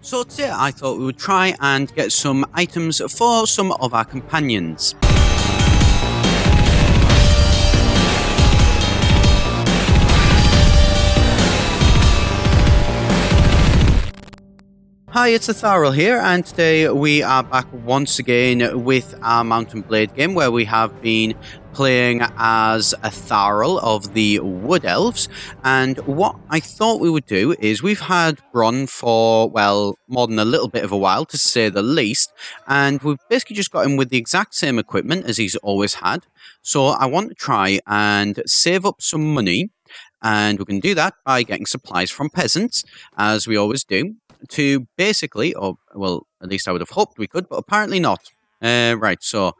So today I thought we would try and get some items for some of our companions. Hi, it's Etharal here, and today we are back once again with our Mount and Blade game, where we have been playing as Etharal of the Wood Elves. And what I thought we would do is we've had Bronn for, well, more than a little bit of a while, to say the least, and we've basically just got him with the exact same equipment as he's always had. So I want to try and save up some money, and we can do that by getting supplies from peasants, as we always do, to basically, or well, at least I would have hoped we could, but apparently not. Right, so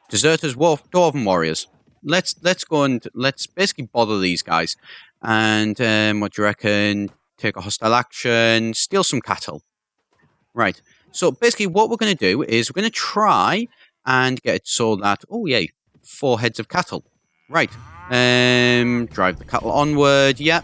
deserters, dwarven warriors. Let's go and let's basically bother these guys. And what do you reckon? Take a hostile action, steal some cattle. Right. So basically, what we're going to do is we're going to try and get it so that 4 heads of cattle. Right. Drive the cattle onward. Yeah.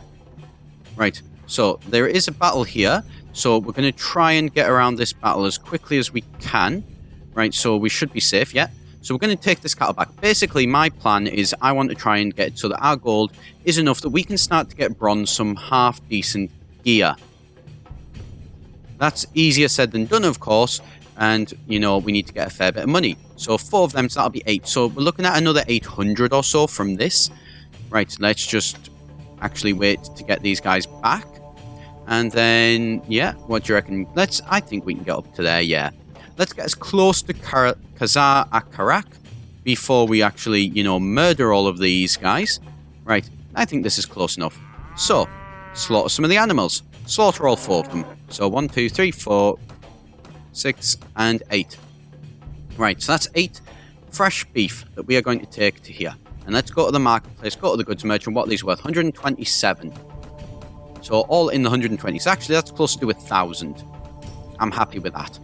Right. So there is a battle here. So we're going to try and get around this battle as quickly as we can. Right, so we should be safe, yeah. So we're going to take this cattle back. Basically, my plan is I want to try and get it so that our gold is enough that we can start to get Bronn some half-decent gear. That's easier said than done, of course. And, you know, we need to get a fair bit of money. So 4 of them, so that'll be 8. So we're looking at another 800 or so from this. Right, let's just actually wait to get these guys back. And then, yeah, what do you reckon? I think we can get up to there, yeah. Let's get as close to Khazar Akarak before we actually, you know, murder all of these guys. Right, I think this is close enough. So, slaughter some of the animals. Slaughter all 4 of them. So 1, 2, 3, 4, 6, and 8. Right, so that's 8 fresh beef that we are going to take to here. And let's go to the marketplace, go to the goods merchant. What are these worth? 127. So all in the 120. So actually, that's closer to 1,000. I'm happy with that.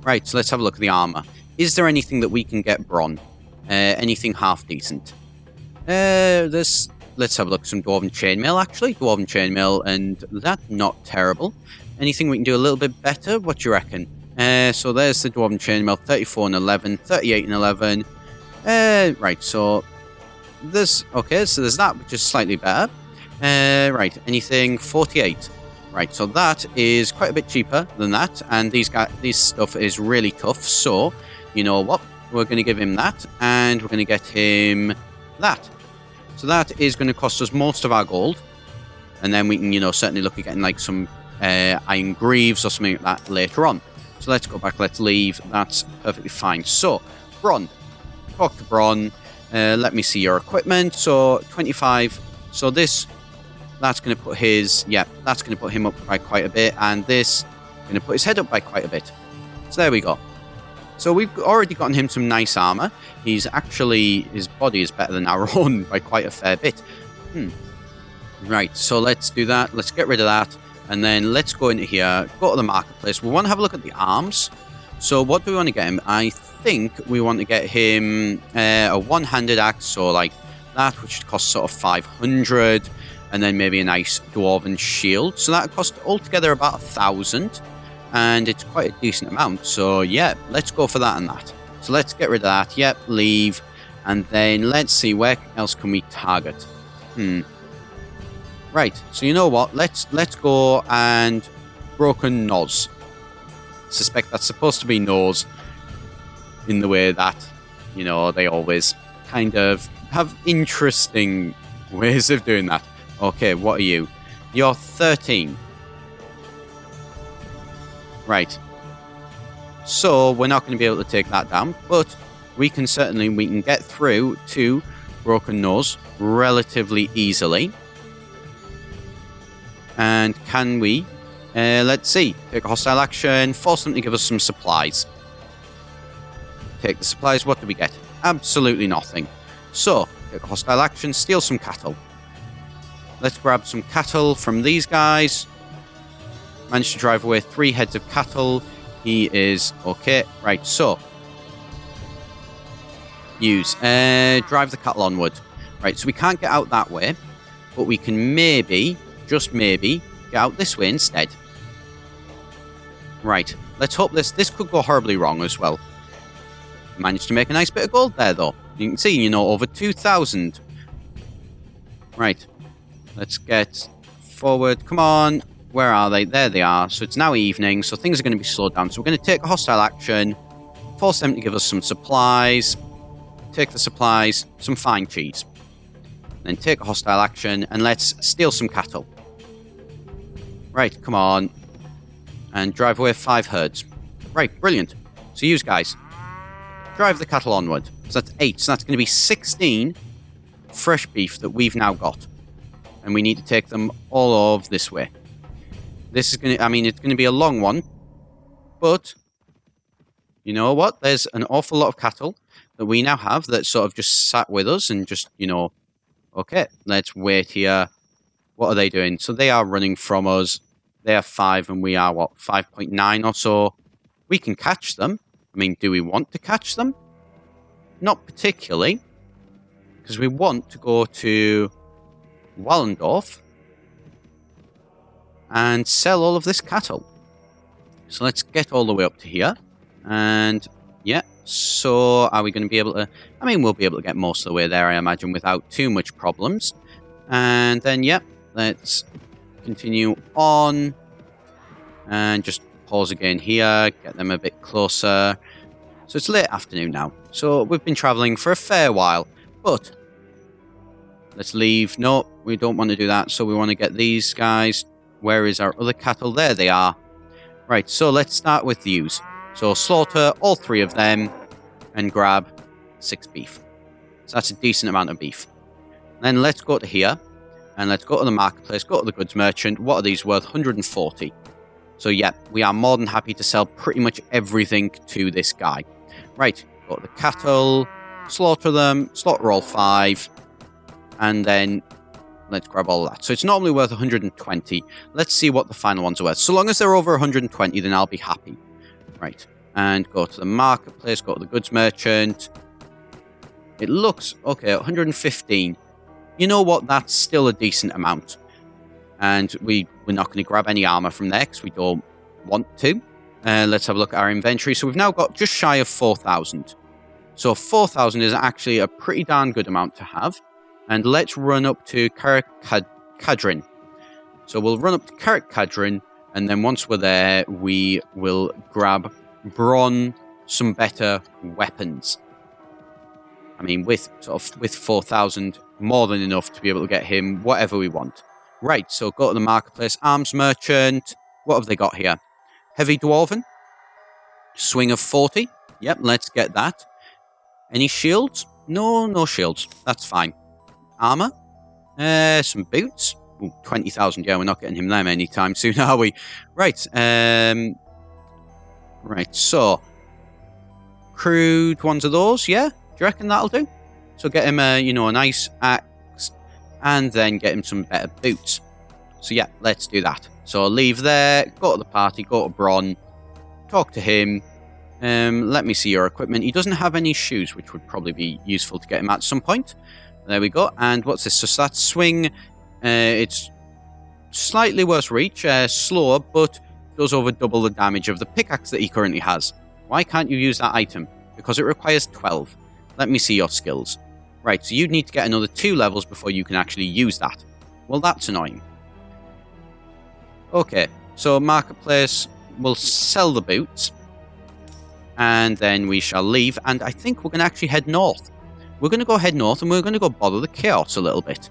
Right, so let's have a look at the armor. Is there anything that we can get Bronn? Anything half decent? Let's have a look at some Dwarven Chainmail, actually. Dwarven Chainmail, and that, not terrible. Anything we can do a little bit better? What do you reckon? So there's the Dwarven Chainmail, 34 and 11, 38 and 11. Right, so there's that, which is slightly better. Right, anything 48. Right, so that is quite a bit cheaper than that, and this stuff is really tough, so, you know what, we're going to give him that, and we're going to get him that. So that is going to cost us most of our gold, and then we can, you know, certainly look at getting, like, some iron greaves or something like that later on. So let's go back, let's leave, that's perfectly fine. So, Bronn, talk to Bronn, let me see your equipment, so 25, so this... That's going to put that's going to put him up by quite a bit, and this going to put his head up by quite a bit. So there we go. So we've already gotten him some nice armor. His body is better than our own by quite a fair bit. Right, so let's do that. Let's get rid of that, and then let's go into here, go to the marketplace. We want to have a look at the arms. So what do we want to get him? I think we want to get him a one-handed axe, so like that, which costs sort of 500. And then maybe a nice dwarven shield. So that cost altogether about 1,000. And it's quite a decent amount. So yeah, let's go for that and that. So let's get rid of that. Yep, leave. And then let's see, where else can we target? Right, so you know what? Let's go and broken nose. Suspect that's supposed to be nose. In the way that, you know, they always kind of have interesting ways of doing that. Okay, what are you? You're 13. Right. So, we're not going to be able to take that down, but we can get through to Broken Nose relatively easily. And can we, let's see, take a hostile action, force them to give us some supplies. Take the supplies, what do we get? Absolutely nothing. So, take a hostile action, steal some cattle. Let's grab some cattle from these guys. Managed to drive away 3 heads of cattle. He is okay. Right, so. Use. Drive the cattle onward. Right, so we can't get out that way. But we can maybe, just maybe, get out this way instead. Right, let's hope this could go horribly wrong as well. Managed to make a nice bit of gold there, though. You can see, over 2,000. Right, let's get forward. Come on. Where are they? There they are. So it's now evening, so things are going to be slowed down. So we're going to take a hostile action, force them to give us some supplies, take the supplies, some fine cheese. Then take a hostile action, and let's steal some cattle. Right, come on. And drive away 5 herds. Right, brilliant. So you guys, drive the cattle onward. So that's 8, so that's going to be 16 fresh beef that we've now got. And we need to take them all of this way. This is going to, it's going to be a long one. But, you know what? There's an awful lot of cattle that we now have that sort of just sat with us and just, okay, let's wait here. What are they doing? So they are running from us. They are 5 and we are, 5.9 or so. We can catch them. Do we want to catch them? Not particularly. Because we want to go to Wallendorf and sell all of this cattle. So let's get all the way up to here. And, yeah, so are we going to be able to... we'll be able to get most of the way there, I imagine, without too much problems. And then, yeah, let's continue on. And just pause again here, get them a bit closer. So it's late afternoon now. So we've been travelling for a fair while. But let's leave. No, we don't want to do that. So we want to get these guys. Where is our other cattle? There they are. Right, so let's start with the ewes. So slaughter all 3 of them and grab 6 beef. So that's a decent amount of beef. Then let's go to here and let's go to the marketplace, go to the goods merchant. What are these worth? 140. So yeah, we are more than happy to sell pretty much everything to this guy. Right, go to the cattle, slaughter them, slaughter all 5, and then let's grab all of that. So it's normally worth 120. Let's see what the final ones are worth. So long as they're over 120, then I'll be happy. Right. And go to the marketplace, go to the goods merchant. It looks... okay, 115. You know what? That's still a decent amount. And we're not going to grab any armor from there because we don't want to. Let's have a look at our inventory. So we've now got just shy of 4,000. So 4,000 is actually a pretty darn good amount to have. And let's run up to Cadrin. So we'll run up to Cadrin, and then once we're there, we will grab Bronn some better weapons. With 4,000, more than enough to be able to get him whatever we want. Right, so go to the marketplace, arms merchant. What have they got here? Heavy dwarven, swing of 40. Yep, let's get that. Any shields? No shields. That's fine. Armor, some boots. Ooh, 20,000. Yeah, we're not getting him them anytime soon, are we? Right. Right. So, crude ones of those. Yeah. Do you reckon that'll do? So get him a nice axe, and then get him some better boots. So yeah, let's do that. So I'll leave there. Go to the party. Go to Bronn. Talk to him. Let me see your equipment. He doesn't have any shoes, which would probably be useful to get him at some point. There we go. And what's this? So that swing, it's slightly worse reach, slower, but does over double the damage of the pickaxe that he currently has. Why can't you use that item? Because it requires 12. Let me see your skills. Right, so you'd need to get another 2 levels before you can actually use that. Well, that's annoying. Okay, so marketplace, we'll sell the boots. And then we shall leave, and I think we're going to actually head north. We're going to go head north, and we're going to go bother the chaos a little bit.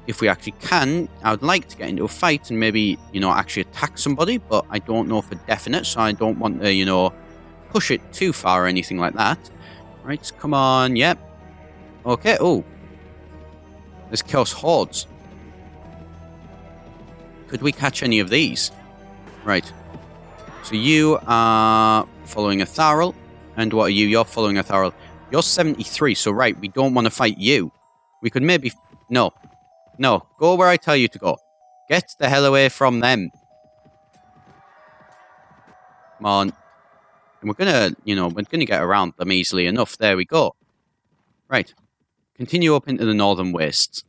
If we actually can, I would like to get into a fight and maybe, actually attack somebody, but I don't know for definite, so I don't want to, push it too far or anything like that. Right, come on, yep. Okay, oh. There's chaos hordes. Could we catch any of these? Right. So you are following Etharal, and what are you? You're following Etharal. You're 73, so right, we don't want to fight you. We could maybe... No, go where I tell you to go. Get the hell away from them. Come on. And we're gonna, we're gonna get around them easily enough. There we go. Right. Continue up into the northern wastes.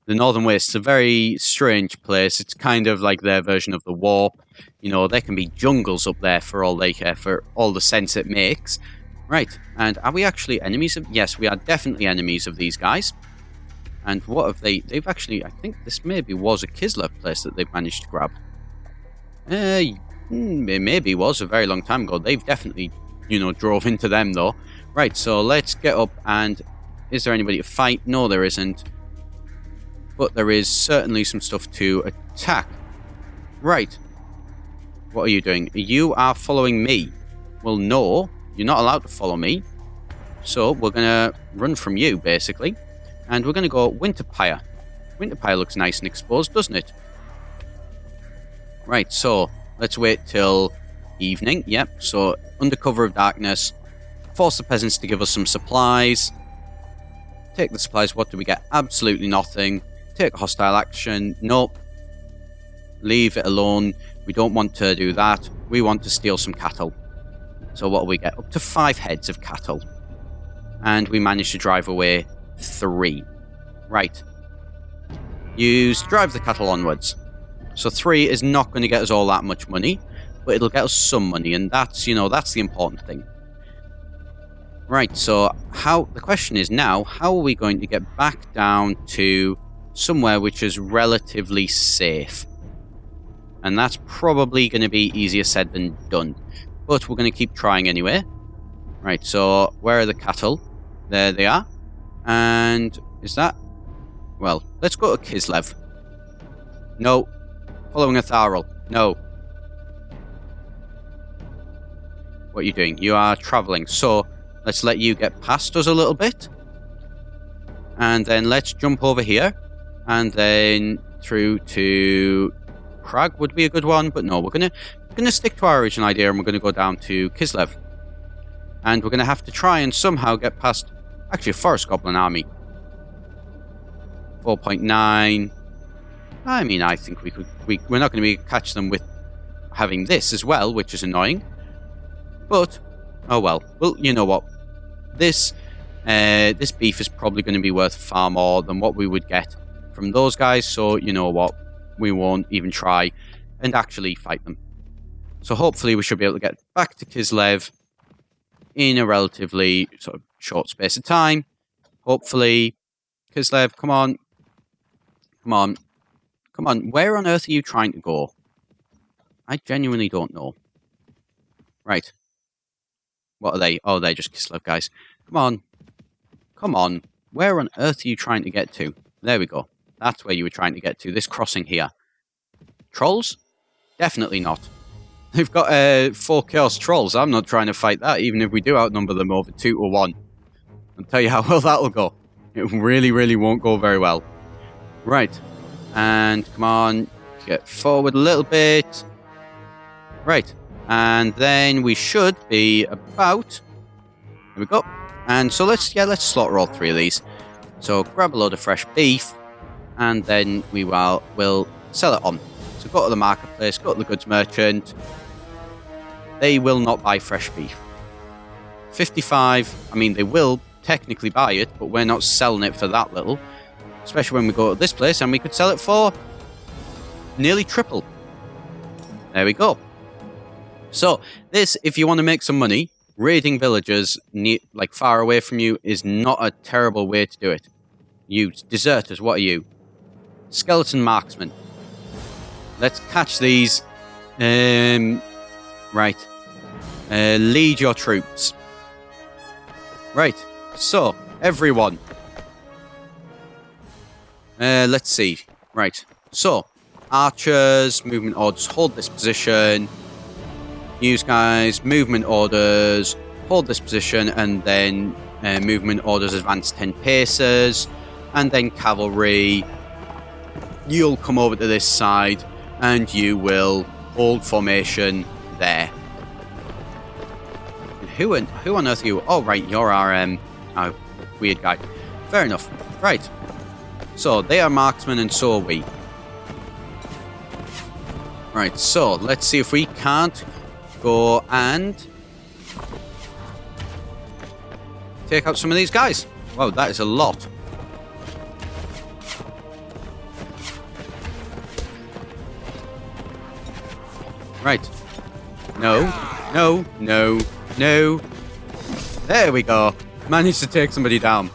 the Northern Wastes, a very strange place. It's kind of like their version of the Warp. You know, there can be jungles up there for all they care, for all the sense it makes. Right, and are we actually enemies of... Yes, we are definitely enemies of these guys. And what have they... They've actually... I think this maybe was a Kislev place that they've managed to grab. It maybe was a very long time ago. They've definitely, you know, drove into them, though. Right, so let's get up and... Is there anybody to fight? No, there isn't. But there is certainly some stuff to attack. Right. What are you doing? You are following me. Well, no. You're not allowed to follow me. So, we're going to run from you, basically. And we're going to go Winterpire. Winterpire looks nice and exposed, doesn't it? Right, so, let's wait till evening. Yep, so, under cover of darkness. Force the peasants to give us some supplies. Take the supplies. What do we get? Absolutely nothing. Take hostile action. Nope. Leave it alone. We don't want to do that. We want to steal some cattle. So what do we get? Up to 5 heads of cattle. And we managed to drive away 3. Right. Drive the cattle onwards. So 3 is not going to get us all that much money, but it'll get us some money, and that's, you know, that's the important thing. Right, so the question is now, how are we going to get back down to somewhere which is relatively safe? And that's probably going to be easier said than done. But we're going to keep trying anyway. Right, so where are the cattle? There they are. And is that... Well, let's go to Kislev. No. Following Etharal. No. What are you doing? You are travelling. So, let's let you get past us a little bit. And then let's jump over here. And then through to... Prague would be a good one, but no, we're gonna stick to our original idea, and we're gonna go down to Kislev, and we're gonna have to try and somehow get past actually a forest goblin army. 4.9. I mean, I think we're not going to be able to catch them with having this as well, which is annoying. But oh well. Well, you know what? This beef is probably going to be worth far more than what we would get from those guys. So you know what? We won't even try and actually fight them. So hopefully we should be able to get back to Kislev in a relatively sort of short space of time. Hopefully. Kislev, come on. Come on. Come on. Where on earth are you trying to go? I genuinely don't know. Right. What are they? Oh, they're just Kislev guys. Come on. Come on. Where on earth are you trying to get to? There we go. That's where you were trying to get to, this crossing here. Trolls? Definitely not. They've got 4 Chaos Trolls. I'm not trying to fight that, even if we do outnumber them over 2-1. I'll tell you how well that'll go. It really, really won't go very well. Right. And come on, get forward a little bit. Right. And then we should be about... There we go. And so let's slaughter all 3 of these. So grab a load of fresh beef. And then we'll sell it on. So go to the marketplace, go to the goods merchant. They will not buy fresh beef. 55, I mean, they will technically buy it, but we're not selling it for that little. Especially when we go to this place, and we could sell it for nearly triple. There we go. So, this, if you want to make some money, raiding villagers like far away from you is not a terrible way to do it. You deserters, what are you? Skeleton marksman. Let's catch these. Right. Lead your troops. Right. So, everyone. Let's see. Right. So, archers, movement orders, hold this position. News guys, movement orders, hold this position, and then movement orders, advance 10 paces, and then cavalry. You'll come over to this side, and you will hold formation there. Who on earth are you? Oh, right, you're our weird guy. Fair enough. Right. So, they are marksmen, and so are we. Right, so, let's see if we can't go and take out some of these guys. Wow, that is a lot. Right. No. No. No. No. There we go. Managed to take somebody down.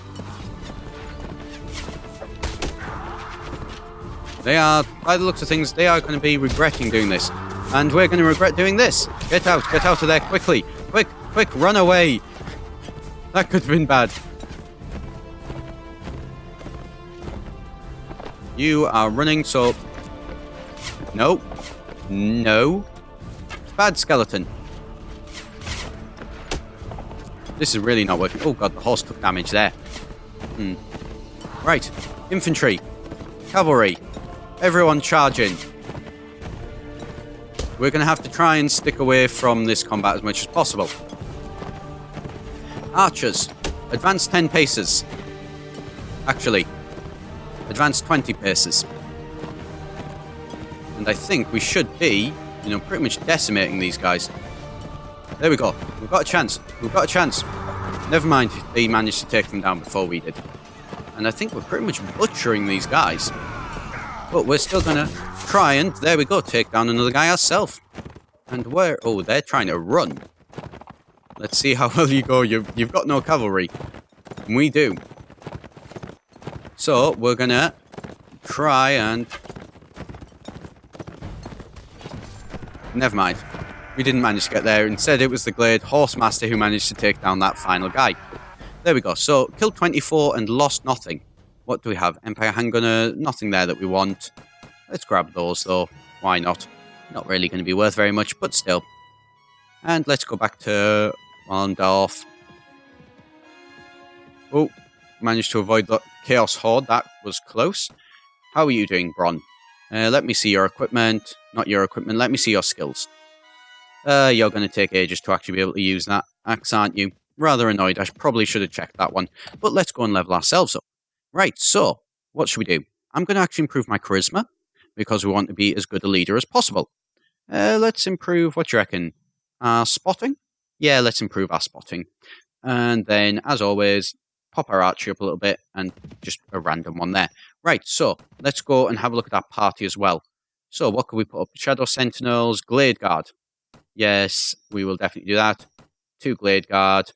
They are, by the looks of things, they are going to be regretting doing this. And we're going to regret doing this. Get out of there quickly. Quick, run away. That could have been bad. You are running, so... No. No. Bad skeleton. This is really not working. Oh god, the horse took damage there. Right. Infantry. Cavalry. Everyone charging. We're going to have to try and stick away from this combat as much as possible. Archers. Advance 10 paces. Actually, advance 20 paces. And I think we should be, pretty much decimating these guys. There we go. We've got a chance. Never mind, they managed to take them down before we did. And I think we're pretty much butchering these guys. But we're still going to try and, there we go, take down another guy ourselves. And where? Oh, they're trying to run. Let's see how well you go. You've got no cavalry. We do. So, we're going to try and... Never mind. We didn't manage to get there. Instead, it was the Glade Horsemaster who managed to take down that final guy. There we go. So, killed 24 and lost nothing. What do we have? Empire Handgunner. Nothing there that we want. Let's grab those, though. Why not? Not really going to be worth very much, but still. And let's go back to Dwarf. Oh, managed to avoid the Chaos Horde. That was close. How are you doing, Bronn? Let me see your equipment. Not your equipment. Let me see your skills. You're going to take ages to actually be able to use that axe, aren't you? Rather annoyed. I probably should have checked that one. But let's go and level ourselves up. Right, so, what should we do? I'm going to actually improve my charisma, because we want to be as good a leader as possible. Let's improve, what do you reckon? Spotting? Yeah, let's improve our spotting. And then, as always, pop our archery up a little bit, and just a random one there. Right, so, let's go and have a look at our party as well. So, what can we put up? Shadow Sentinels, Glade Guard. Yes, we will definitely do that. 2 Glade Guard.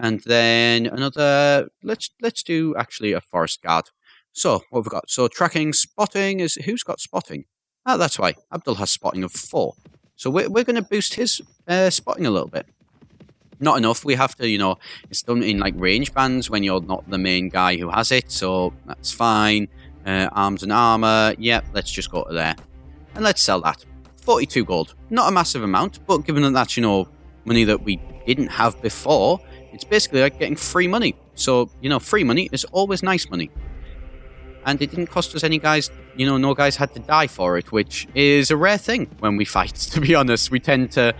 And then another, let's do actually a Forest Guard. So, what have we got? So, tracking, spotting, who's got spotting? Ah, that's why. Abdul has spotting of 4. So, we're going to boost his spotting a little bit. Not enough. We have to, it's done in like range bands when you're not the main guy who has it. So, that's fine. Arms and armor. Yep, let's just go to there. And let's sell that. 42 gold. Not a massive amount, but given that that's, money that we didn't have before, it's basically like getting free money. So, free money is always nice money. And it didn't cost us any guys, no guys had to die for it, which is a rare thing when we fight, to be honest. We tend to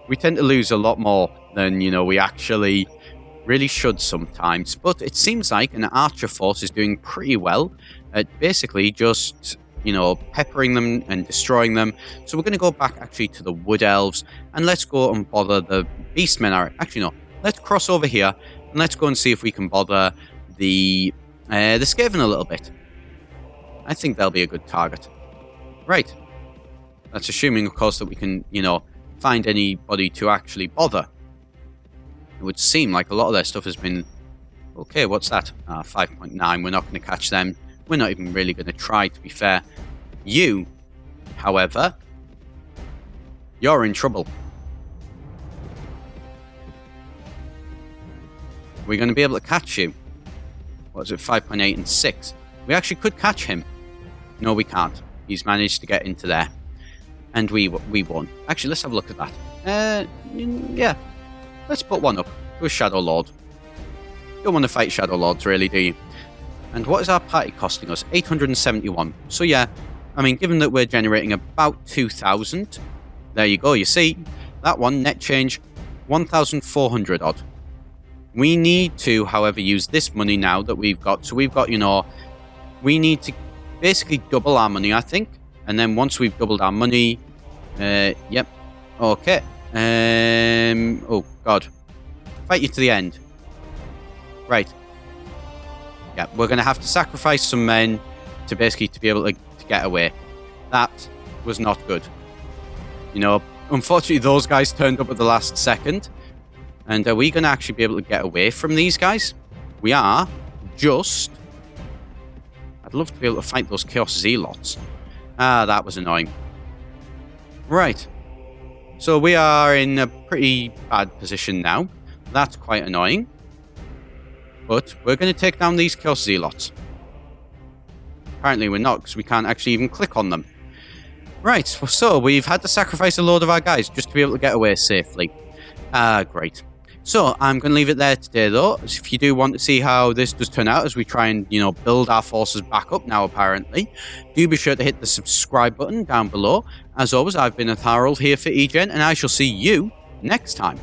lose a lot more than, we actually really should sometimes. But it seems like an archer force is doing pretty well at basically just, peppering them and destroying them. So we're going to go back actually to the Wood Elves, and let's go and bother the Beastmen. Actually, no. Let's cross over here, and let's go and see if we can bother the Skaven a little bit. I think they'll be a good target. Right. That's assuming, of course, that we can, find anybody to actually bother. It would seem like a lot of their stuff has been... Okay, what's that? 5.9. We're not going to catch them. We're not even really going to try, to be fair. You, however, you're in trouble. We're going to be able to catch you. What is it, 5.8 and 6? We actually could catch him. No, we can't. He's managed to get into there. And we won. Actually, let's have a look at that. Yeah. Let's put one up to a Shadow Lord. You don't want to fight Shadow Lords, really, do you? And what is our party costing us? 871. So yeah, I mean, given that we're generating about 2,000, there you go. You see, that one, net change, 1,400 odd. We need to, however, use this money now that we've got. So we've got, we need to basically double our money, I think. And then once we've doubled our money, yep, okay. Oh, God. Fight you to the end. Right. Yeah, we're going to have to sacrifice some men to basically to be able to get away. That was not good. unfortunately, those guys turned up at the last second. And are we going to actually be able to get away from these guys? We are. Just. I'd love to be able to fight those Chaos Zealots. Ah, that was annoying. Right. So we are in a pretty bad position now. That's quite annoying. But we're going to take down these Chaos Zealots. Apparently we're not, because we can't actually even click on them. Right, so we've had to sacrifice a load of our guys just to be able to get away safely. Great. So I'm going to leave it there today, though. If you do want to see how this does turn out as we try and, build our forces back up now, apparently, do be sure to hit the subscribe button down below. As always, I've been Etharal here for eGen, and I shall see you next time.